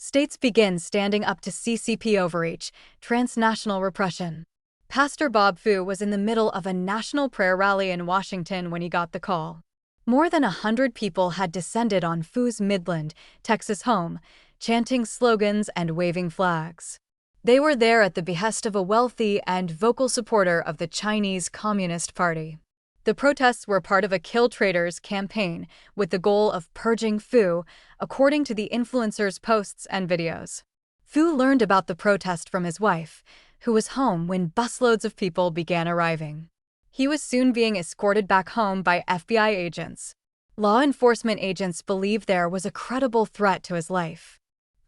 States begin standing up to CCP overreach, transnational repression. Pastor Bob Fu was in the middle of a national prayer rally in Washington when he got the call. More than 100 people had descended on Fu's Midland, Texas home, chanting slogans and waving flags. They were there at the behest of a wealthy and vocal supporter of the Chinese Communist Party. The protests were part of a Kill Traitors campaign with the goal of purging Fu, according to the influencer's posts and videos. Fu learned about the protest from his wife, who was home when busloads of people began arriving. He was soon being escorted back home by FBI agents. Law enforcement agents believed there was a credible threat to his life.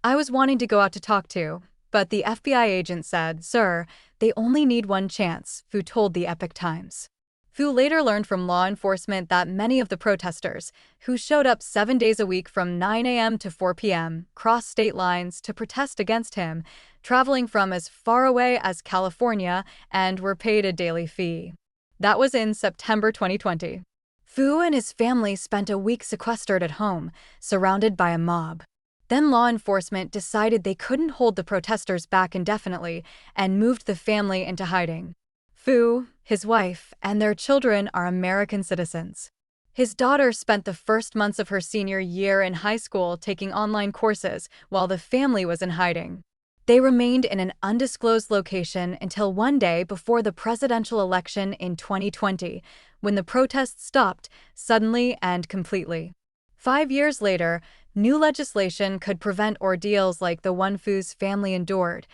"I was wanting to go out to talk to, but the FBI agent said, 'Sir, they only need one chance,'" Fu told the Epoch Times. Fu later learned from law enforcement that many of the protesters, who showed up 7 days a week from 9 a.m. to 4 p.m., crossed state lines to protest against him, traveling from as far away as California, and were paid a daily fee. That was in September 2020. Fu and his family spent a week sequestered at home, surrounded by a mob. Then law enforcement decided they couldn't hold the protesters back indefinitely and moved the family into hiding. Fu, his wife, and their children are American citizens. His daughter spent the first months of her senior year in high school taking online courses while the family was in hiding. They remained in an undisclosed location until one day before the presidential election in 2020, when the protests stopped suddenly and completely. 5 years later, new legislation could prevent ordeals like the one Fu's family endured,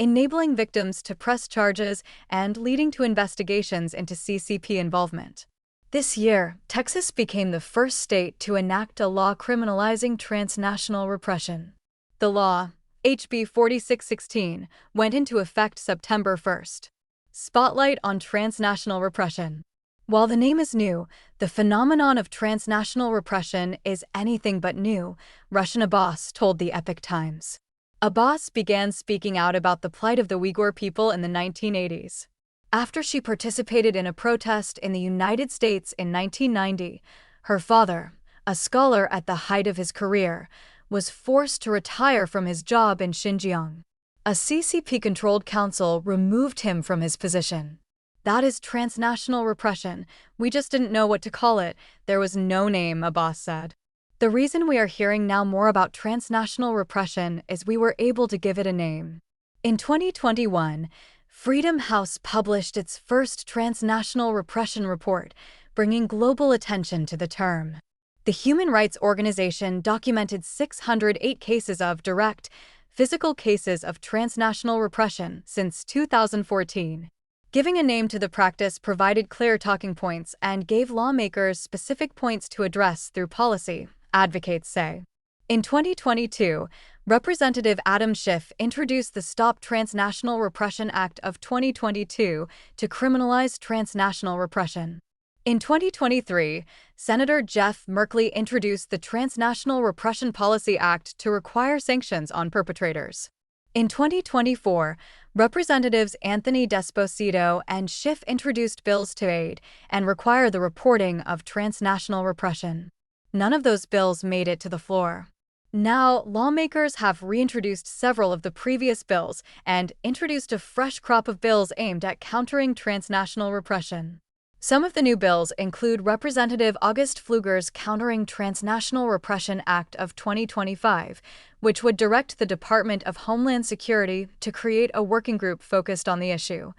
enabling victims to press charges and leading to investigations into CCP involvement. This year, Texas became the first state to enact a law criminalizing transnational repression. The law, HB 4616, went into effect September 1st. Spotlight on transnational repression. While the name is new, the phenomenon of transnational repression is anything but new, Russian Abbas told the Epoch Times. Abbas began speaking out about the plight of the Uyghur people in the 1980s. After she participated in a protest in the United States in 1990, her father, a scholar at the height of his career, was forced to retire from his job in Xinjiang. A CCP-controlled council removed him from his position. "That is transnational repression. We just didn't know what to call it. There was no name," Abbas said. "The reason we are hearing now more about transnational repression is we were able to give it a name." In 2021, Freedom House published its first transnational repression report, bringing global attention to the term. The human rights organization documented 608 cases of direct, physical cases of transnational repression since 2014. Giving a name to the practice provided clear talking points and gave lawmakers specific points to address through policy, advocates say. In 2022, Representative Adam Schiff introduced the Stop Transnational Repression Act of 2022 to criminalize transnational repression. In 2023, Senator Jeff Merkley introduced the Transnational Repression Policy Act to require sanctions on perpetrators. In 2024, Representatives Anthony Desposito and Schiff introduced bills to aid and require the reporting of transnational repression. None of those bills made it to the floor. Now, lawmakers have reintroduced several of the previous bills and introduced a fresh crop of bills aimed at countering transnational repression. Some of the new bills include Representative August Pfluger's Countering Transnational Repression Act of 2025, which would direct the Department of Homeland Security to create a working group focused on the issue.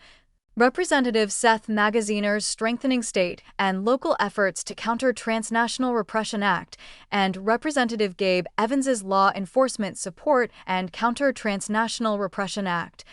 Representative Seth Magaziner's Strengthening State and Local Efforts to Counter Transnational Repression Act, and Representative Gabe Evans's Law Enforcement Support and Counter Transnational Repression Act,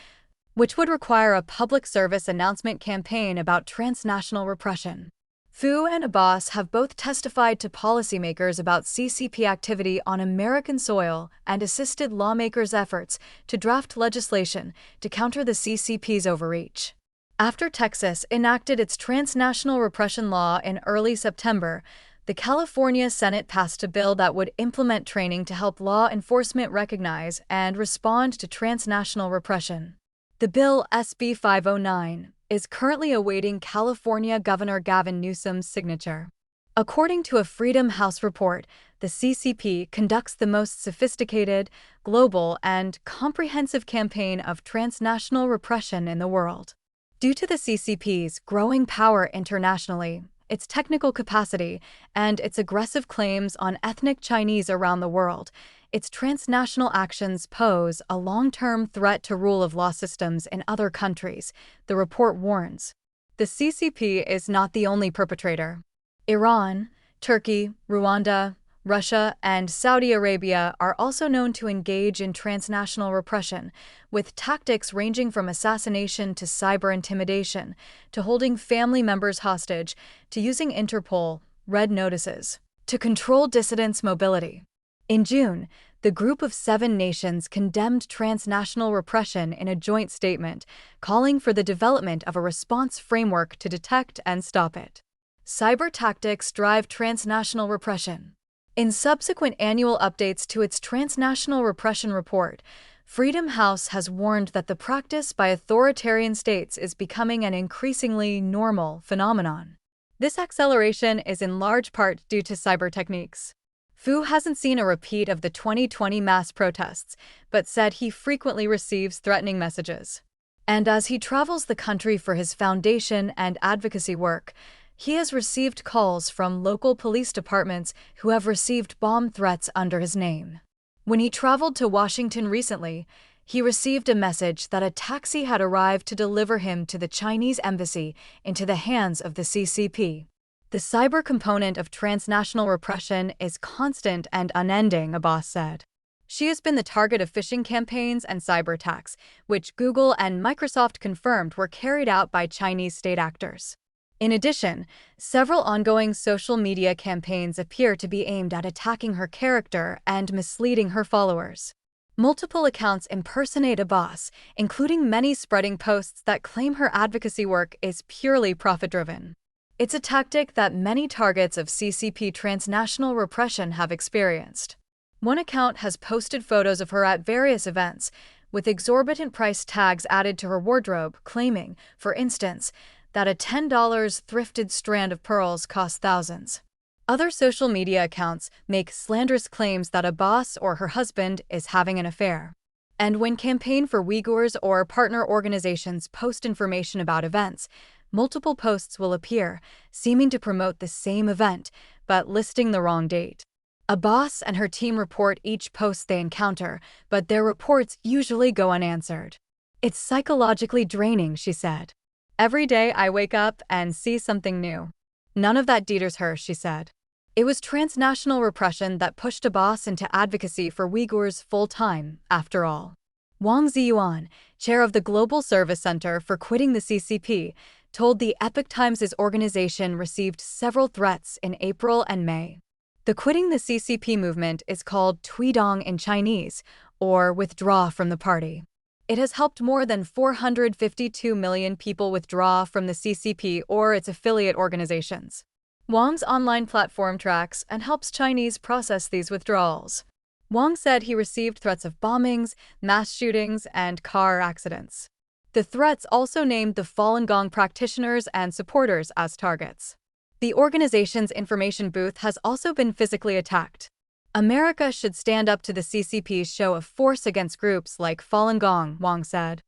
which would require a public service announcement campaign about transnational repression. Fu and Abbas have both testified to policymakers about CCP activity on American soil and assisted lawmakers' efforts to draft legislation to counter the CCP's overreach. After Texas enacted its transnational repression law in early September, the California Senate passed a bill that would implement training to help law enforcement recognize and respond to transnational repression. The bill, SB 509, is currently awaiting California Governor Gavin Newsom's signature. According to a Freedom House report, the CCP conducts the most sophisticated, global, and comprehensive campaign of transnational repression in the world. Due to the CCP's growing power internationally, its technical capacity, and its aggressive claims on ethnic Chinese around the world, its transnational actions pose a long-term threat to rule of law systems in other countries, the report warns. The CCP is not the only perpetrator. Iran, Turkey, Rwanda, Russia, and Saudi Arabia are also known to engage in transnational repression, with tactics ranging from assassination to cyber intimidation, to holding family members hostage, to using Interpol red notices to control dissidents' mobility. In June, the Group of 7 nations condemned transnational repression in a joint statement, calling for the development of a response framework to detect and stop it. Cyber tactics drive transnational repression. In subsequent annual updates to its Transnational Repression Report, Freedom House has warned that the practice by authoritarian states is becoming an increasingly normal phenomenon. This acceleration is in large part due to cyber techniques. Fu hasn't seen a repeat of the 2020 mass protests, but said he frequently receives threatening messages. And as he travels the country for his foundation and advocacy work, he has received calls from local police departments who have received bomb threats under his name. When he traveled to Washington recently, he received a message that a taxi had arrived to deliver him to the Chinese embassy into the hands of the CCP. The cyber component of transnational repression is constant and unending, Abbas said. She has been the target of phishing campaigns and cyber attacks, which Google and Microsoft confirmed were carried out by Chinese state actors. In addition, several ongoing social media campaigns appear to be aimed at attacking her character and misleading her followers. Multiple accounts impersonate Abbas, including many spreading posts that claim her advocacy work is purely profit-driven. It's a tactic that many targets of CCP transnational repression have experienced. One account has posted photos of her at various events, with exorbitant price tags added to her wardrobe, claiming, for instance, that a $10 thrifted strand of pearls costs thousands. Other social media accounts make slanderous claims that Abbas or her husband is having an affair. And when Campaign for Uyghurs or partner organizations post information about events, multiple posts will appear, seeming to promote the same event, but listing the wrong date. Abbas and her team report each post they encounter, but their reports usually go unanswered. It's psychologically draining, she said. Every day I wake up and see something new. None of that deters her, she said. It was transnational repression that pushed Abbas into advocacy for Uyghurs full-time, after all. Wang Ziyuan, chair of the Global Service Center for Quitting the CCP, told the Epoch Times his organization received several threats in April and May. The Quitting the CCP movement is called Tuidong in Chinese, or withdraw from the party. It has helped more than 452 million people withdraw from the CCP or its affiliate organizations. Wang's online platform tracks and helps Chinese process these withdrawals. Wang said he received threats of bombings, mass shootings, and car accidents. The threats also named the Falun Gong practitioners and supporters as targets. The organization's information booth has also been physically attacked. America should stand up to the CCP's show of force against groups like Falun Gong, Wang said.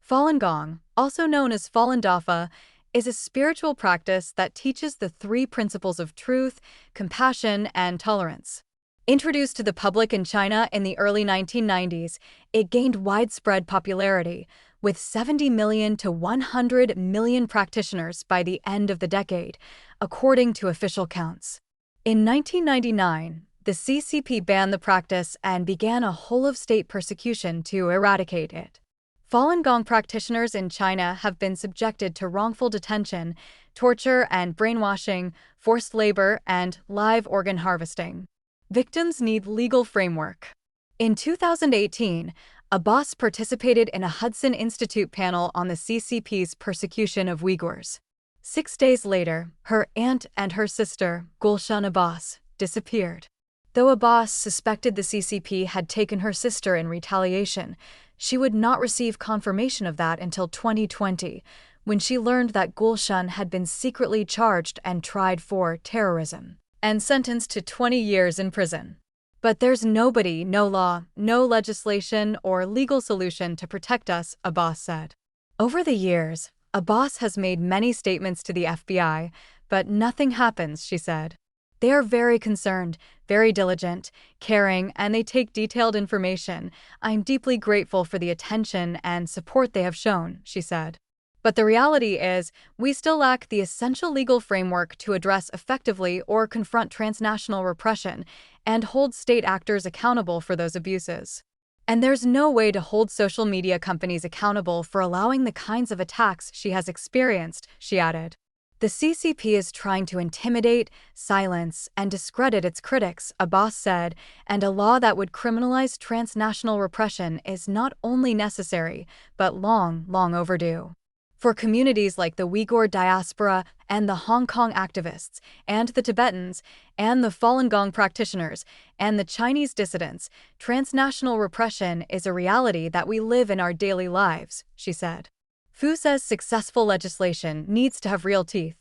Falun Gong, also known as Falun Dafa, is a spiritual practice that teaches the 3 principles of truth, compassion, and tolerance. Introduced to the public in China in the early 1990s, it gained widespread popularity, with 70 million to 100 million practitioners by the end of the decade, according to official counts. In 1999, the CCP banned the practice and began a whole-of-state persecution to eradicate it. Falun Gong practitioners in China have been subjected to wrongful detention, torture and brainwashing, forced labor, and live organ harvesting. Victims need legal framework. In 2018, Abbas participated in a Hudson Institute panel on the CCP's persecution of Uyghurs. 6 days later, her aunt and her sister, Gulshan Abbas, disappeared. Though Abbas suspected the CCP had taken her sister in retaliation, she would not receive confirmation of that until 2020, when she learned that Gulshan had been secretly charged and tried for terrorism and sentenced to 20 years in prison. But there's nobody, no law, no legislation or legal solution to protect us, Abbas said. Over the years, Abbas has made many statements to the FBI, but nothing happens, she said. They are very concerned, very diligent, caring, and they take detailed information. I'm deeply grateful for the attention and support they have shown, she said. But the reality is, we still lack the essential legal framework to address effectively or confront transnational repression and hold state actors accountable for those abuses. And there's no way to hold social media companies accountable for allowing the kinds of attacks she has experienced, she added. The CCP is trying to intimidate, silence, and discredit its critics, Abbas said, and a law that would criminalize transnational repression is not only necessary, but long, long overdue. For communities like the Uyghur diaspora and the Hong Kong activists, and the Tibetans, and the Falun Gong practitioners, and the Chinese dissidents, transnational repression is a reality that we live in our daily lives, she said. Fu says successful legislation needs to have real teeth.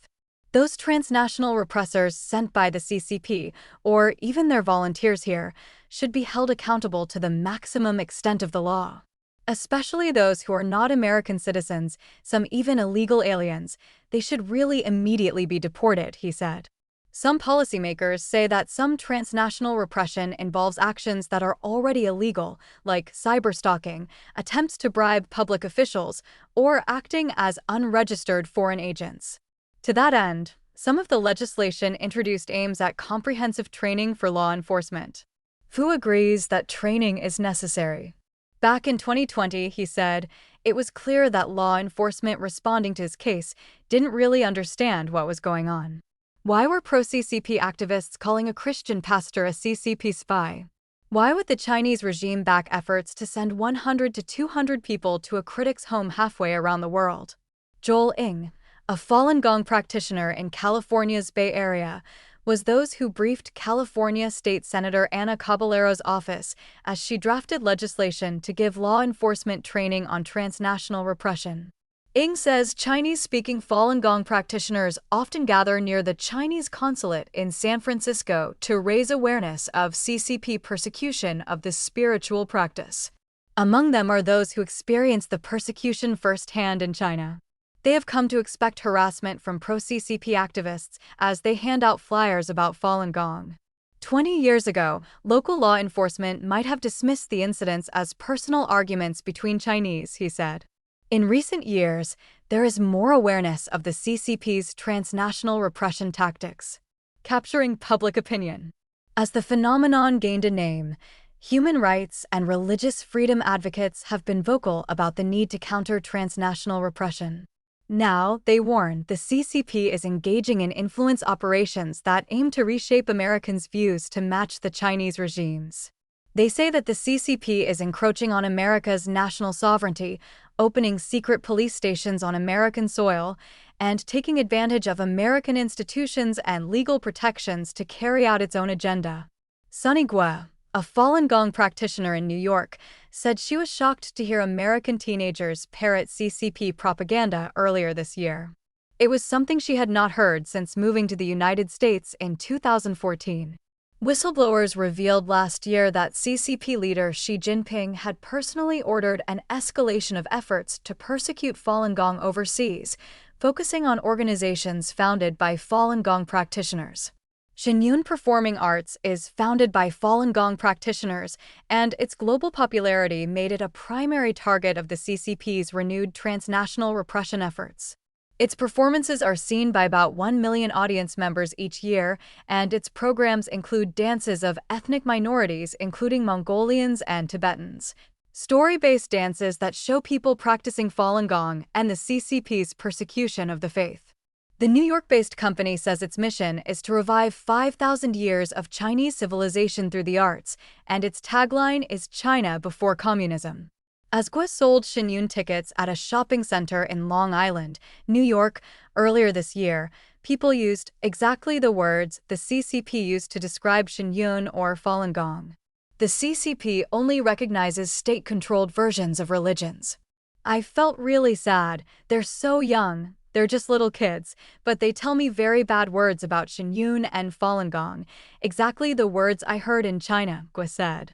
Those transnational repressors sent by the CCP, or even their volunteers here, should be held accountable to the maximum extent of the law. Especially those who are not American citizens, some even illegal aliens, they should really immediately be deported, he said. Some policymakers say that some transnational repression involves actions that are already illegal, like cyberstalking, attempts to bribe public officials, or acting as unregistered foreign agents. To that end, some of the legislation introduced aims at comprehensive training for law enforcement. Fu agrees that training is necessary. Back in 2020, he said, it was clear that law enforcement responding to his case didn't really understand what was going on. Why were pro-CCP activists calling a Christian pastor a CCP spy? Why would the Chinese regime back efforts to send 100 to 200 people to a critic's home halfway around the world? Joel Ng, a Falun Gong practitioner in California's Bay Area, was those who briefed California State Senator Ana Caballero's office as she drafted legislation to give law enforcement training on transnational repression. Ng says Chinese-speaking Falun Gong practitioners often gather near the Chinese consulate in San Francisco to raise awareness of CCP persecution of this spiritual practice. Among them are those who experienced the persecution firsthand in China. They have come to expect harassment from pro-CCP activists as they hand out flyers about Falun Gong. 20 years ago, local law enforcement might have dismissed the incidents as personal arguments between Chinese, he said. In recent years, there is more awareness of the CCP's transnational repression tactics, capturing public opinion. As the phenomenon gained a name, human rights and religious freedom advocates have been vocal about the need to counter transnational repression. Now, they warn, the CCP is engaging in influence operations that aim to reshape Americans' views to match the Chinese regime's. They say that the CCP is encroaching on America's national sovereignty, opening secret police stations on American soil, and taking advantage of American institutions and legal protections to carry out its own agenda. Sunny Gua, a Falun Gong practitioner in New York, said she was shocked to hear American teenagers parrot CCP propaganda earlier this year. It was something she had not heard since moving to the United States in 2014. Whistleblowers revealed last year that CCP leader Xi Jinping had personally ordered an escalation of efforts to persecute Falun Gong overseas, focusing on organizations founded by Falun Gong practitioners. Shenyun Performing Arts is founded by Falun Gong practitioners, and its global popularity made it a primary target of the CCP's renewed transnational repression efforts. Its performances are seen by about 1 million audience members each year, and its programs include dances of ethnic minorities including Mongolians and Tibetans, story-based dances that show people practicing Falun Gong and the CCP's persecution of the faith. The New York-based company says its mission is to revive 5,000 years of Chinese civilization through the arts, and its tagline is China before communism. As Gua sold Shenyun tickets at a shopping center in Long Island, New York, earlier this year, people used exactly the words the CCP used to describe Shenyun or Falun Gong. The CCP only recognizes state-controlled versions of religions. I felt really sad. They're so young. They're just little kids, but they tell me very bad words about Shenyun and Falun Gong, exactly the words I heard in China, Gui said.